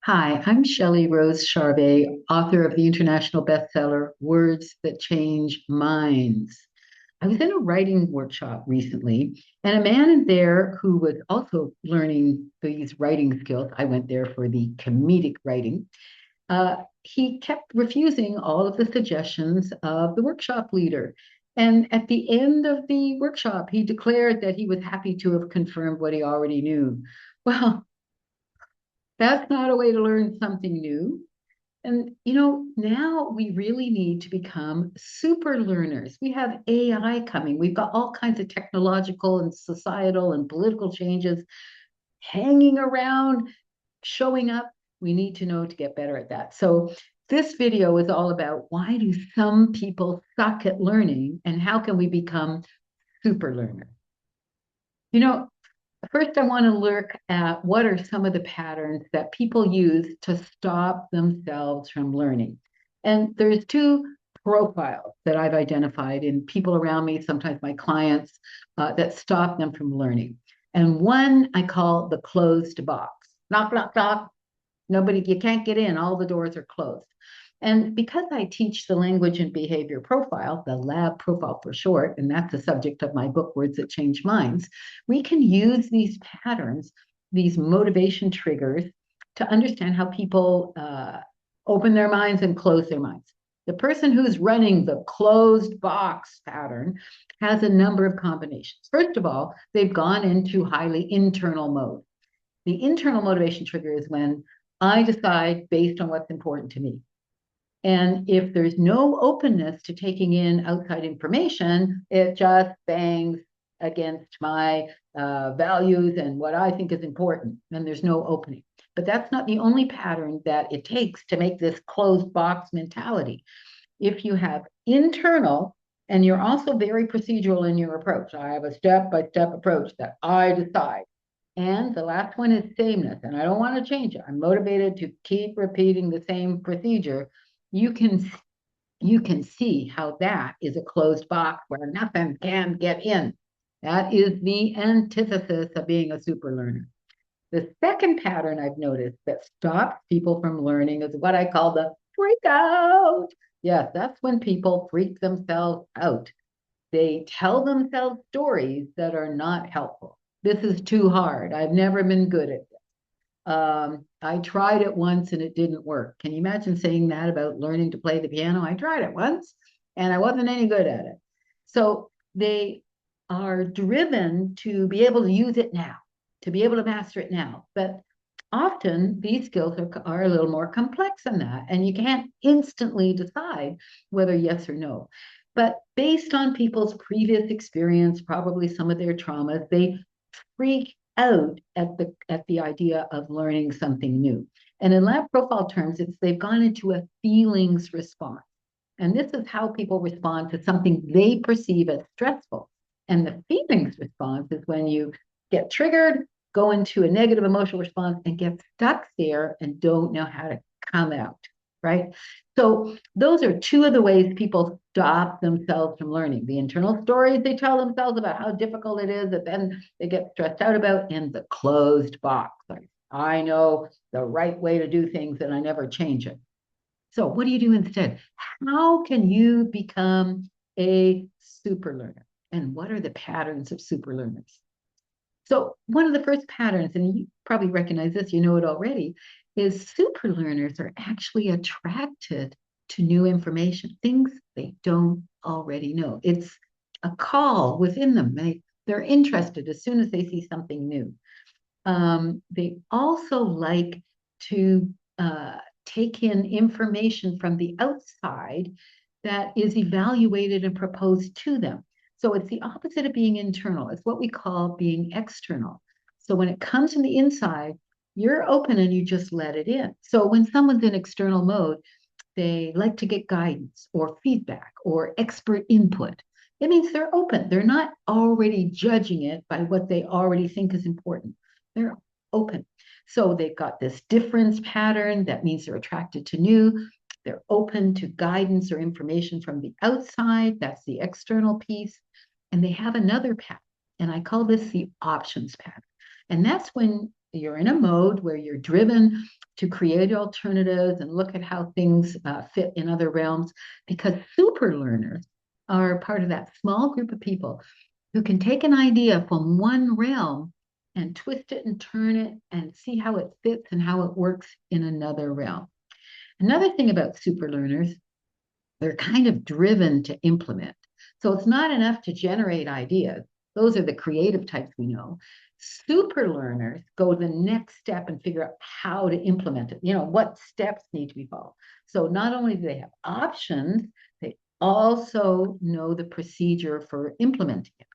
Hi, I'm Shelley Rose Charvet, author of the international bestseller Words That Change Minds. I was in a writing workshop recently, and a man in there who was also learning these writing skills. I went there for the comedic writing. He kept refusing all of the suggestions of the workshop leader. And at the end of the workshop, he declared that he was happy to have confirmed what he already knew. Well, that's not a way to learn something new. And now we really need to become super learners. We have AI coming. We've got all kinds of technological and societal and political changes hanging around, showing up. We need to know to get better at that. So this video is all about why do some people suck at learning and how can we become super learners? You know, First, I want to look at what are some of the patterns that people use to stop themselves from learning. And there's two profiles that I've identified in people around me, sometimes my clients, that stop them from learning. And one I call the closed box. Knock, knock, knock. Nobody, you can't get in. All the doors are closed. And because I teach the language and behavior profile, the lab profile for short, and that's the subject of my book, Words That Change Minds, we can use these patterns, these motivation triggers, to understand how people open their minds and close their minds. The person who's running the closed box pattern has a number of combinations. First of all, they've gone into highly internal mode. The internal motivation trigger is when I decide based on what's important to me. And if there's no openness to taking in outside information, it just bangs against my values and what I think is important. And there's no opening. But that's not the only pattern that it takes to make this closed box mentality. If you have internal, and you're also very procedural in your approach, I have a step by step approach that I decide. And the last one is sameness, and I don't want to change it. I'm motivated to keep repeating the same procedure. You can you can see how that is a closed box where nothing can get in. That is the antithesis of being a super learner. The second pattern I've noticed that stops people from learning is what I call the freak out. Yes, that's when people freak themselves out. They tell themselves stories that are not helpful. This is too hard. I've never been good at it. I tried it once and it didn't work. Can you imagine saying that about learning to play the piano? I tried it once and I wasn't any good at it. So they are driven to be able to use it now, to be able to master it now. But often these skills are a little more complex than that, and you can't instantly decide whether yes or no. But based on people's previous experience, probably some of their traumas, they freak out at the idea of learning something new. And in lab profile terms, it's they've gone into a feelings response. And this is how people respond to something they perceive as stressful. And the feelings response is when you get triggered, go into a negative emotional response, and get stuck there and don't know how to come out, right? So those are two of the ways people stop themselves from learning. The internal stories they tell themselves about how difficult it is that then they get stressed out about, and the closed box. Like, I know the right way to do things and I never change it. So what do you do instead? How can you become a super learner? And what are the patterns of super learners? So one of the first patterns, and you probably recognize this, you know it already, is super learners are actually attracted to new information, things they don't already know. It's a call within them. They're interested as soon as they see something new. They also like to take in information from the outside that is evaluated and proposed to them. So it's the opposite of being internal. It's what we call being external. So when it comes from the inside, you're open and you just let it in. So when someone's in external mode, they like to get guidance or feedback or expert input. It means they're open. They're not already judging it by what they already think is important. They're open. So they've got this difference pattern. That means they're attracted to new. They're open to guidance or information from the outside. That's the external piece. And they have another pattern. And I call this the options pattern. And that's when you're in a mode where you're driven to create alternatives and look at how things fit in other realms, because super learners are part of that small group of people who can take an idea from one realm and twist it and turn it and see how it fits and how it works in another realm. Another thing about super learners, they're kind of driven to implement. So it's not enough to generate ideas. Those are the creative types we know. Super learners go the next step and figure out how to implement it. What steps need to be followed. So not only do they have options, they also know the procedure for implementing it.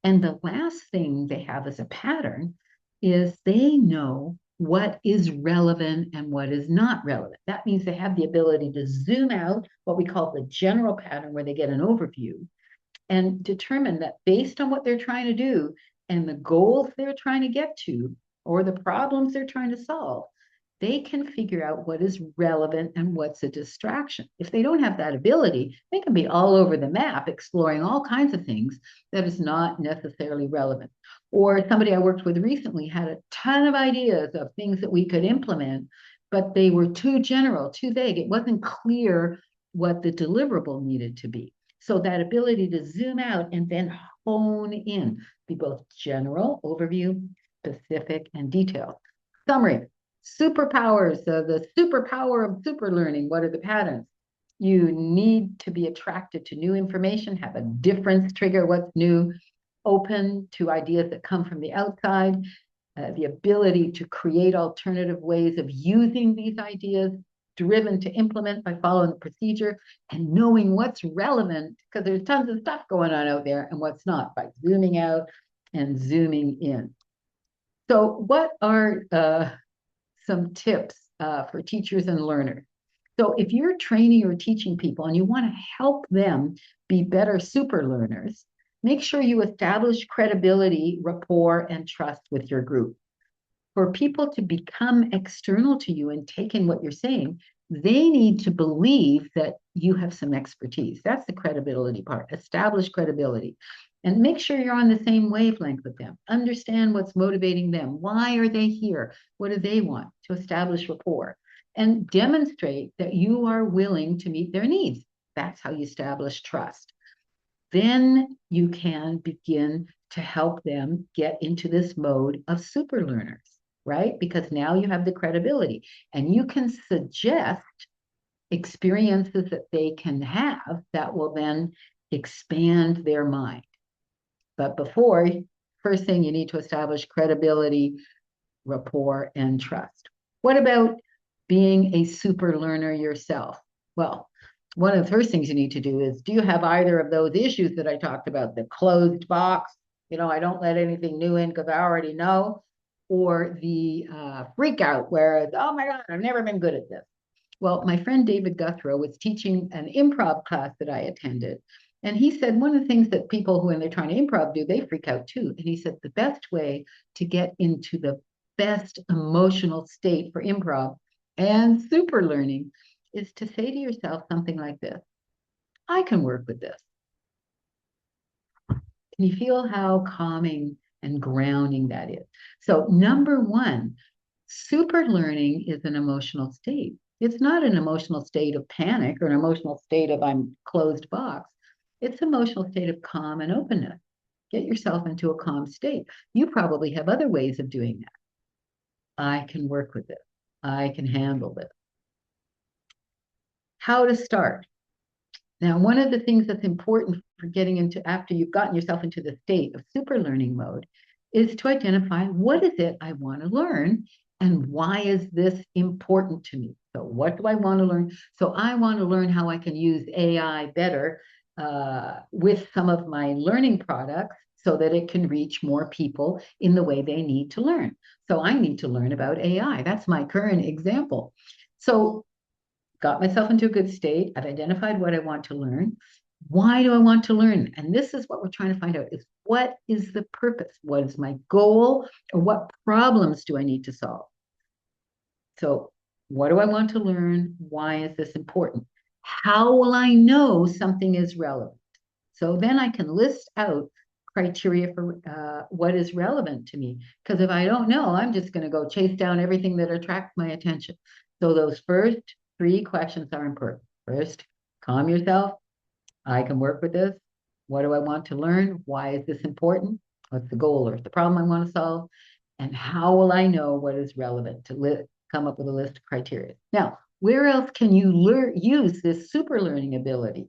And the last thing they have as a pattern is they know what is relevant and what is not relevant. That means they have the ability to zoom out, what we call the general pattern, where they get an overview, and determine that based on what they're trying to do and the goals they're trying to get to, or the problems they're trying to solve, they can figure out what is relevant and what's a distraction. If they don't have that ability, they can be all over the map exploring all kinds of things that is not necessarily relevant. Or somebody I worked with recently had a ton of ideas of things that we could implement, but they were too general, too vague. It wasn't clear what the deliverable needed to be. So that ability to zoom out and then hone in, be both general, overview, specific, and detailed. Summary: superpowers, the superpower of super learning. What are the patterns? You need to be attracted to new information, have a difference trigger what's new, open to ideas that come from the outside, the ability to create alternative ways of using these ideas, driven to implement by following the procedure, and knowing what's relevant, because there's tons of stuff going on out there, and what's not, by zooming out and zooming in. So what are some tips for teachers and learners? So if you're training or teaching people and you want to help them be better super learners, make sure you establish credibility, rapport, and trust with your group. For people to become external to you and take in what you're saying, they need to believe that you have some expertise. That's the credibility part. Establish credibility and make sure you're on the same wavelength with them. Understand what's motivating them. Why are they here? What do they want? To establish rapport and demonstrate that you are willing to meet their needs. That's how you establish trust. Then you can begin to help them get into this mode of super learners, right? Because now you have the credibility and you can suggest experiences that they can have that will then expand their mind. But before, first thing, you need to establish credibility, rapport, and trust. What about being a super learner yourself? Well, one of the first things you need to do is, do you have either of those issues that I talked about? The closed box, I don't let anything new in because I already know, or the freak out where it's, oh my God, I've never been good at this. Well, my friend David Guthrow was teaching an improv class that I attended. And he said one of the things that people who, when they're trying to improv, do, they freak out too. And he said the best way to get into the best emotional state for improv and super learning is to say to yourself something like this: I can work with this. Can you feel how calming and grounding that is? So, number one, super learning is an emotional state. It's not an emotional state of panic or an emotional state of I'm closed box. It's an emotional state of calm and openness. Get yourself into a calm state. You probably have other ways of doing that. I can work with this. I can handle this. How to start? Now, one of the things that's important for getting into, after you've gotten yourself into the state of super learning mode, is to identify, what is it I want to learn and why is this important to me? So what do I want to learn? So I want to learn how I can use AI better with some of my learning products so that it can reach more people in the way they need to learn. So I need to learn about AI. That's my current example. So got myself into a good state. I've identified what I want to learn. Why do I want to learn? And this is what we're trying to find out: is what is the purpose? What is my goal? Or what problems do I need to solve? So what do I want to learn? Why is this important? How will I know something is relevant? So then I can list out criteria for what is relevant to me. Because if I don't know, I'm just going to go chase down everything that attracts my attention. So those first three questions are important. First, calm yourself. I can work with this. What do I want to learn? Why is this important? What's the goal or the problem I want to solve? And how will I know what is relevant to come up with a list of criteria? Now, where else can you use this super learning ability,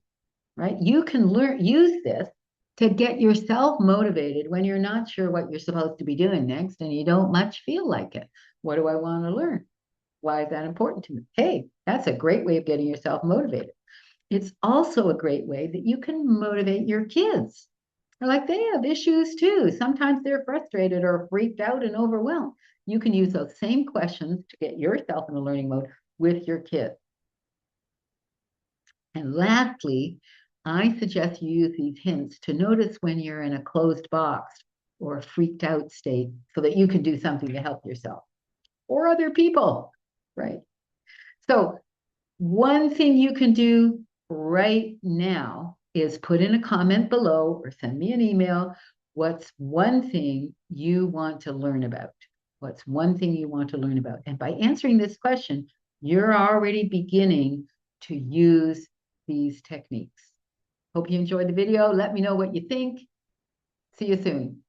right? You can use this to get yourself motivated when you're not sure what you're supposed to be doing next and you don't much feel like it. What do I want to learn? Why is that important to me? Hey, that's a great way of getting yourself motivated. It's also a great way that you can motivate your kids. Like they have issues too. Sometimes they're frustrated or freaked out and overwhelmed. You can use those same questions to get yourself in a learning mode with your kids. And lastly, I suggest you use these hints to notice when you're in a closed box or a freaked out state so that you can do something to help yourself or other people, right? So one thing you can do right now is put in a comment below or send me an email. What's one thing you want to learn about? What's one thing you want to learn about? And by answering this question, you're already beginning to use these techniques. Hope you enjoyed the video. Let me know what you think. See you soon.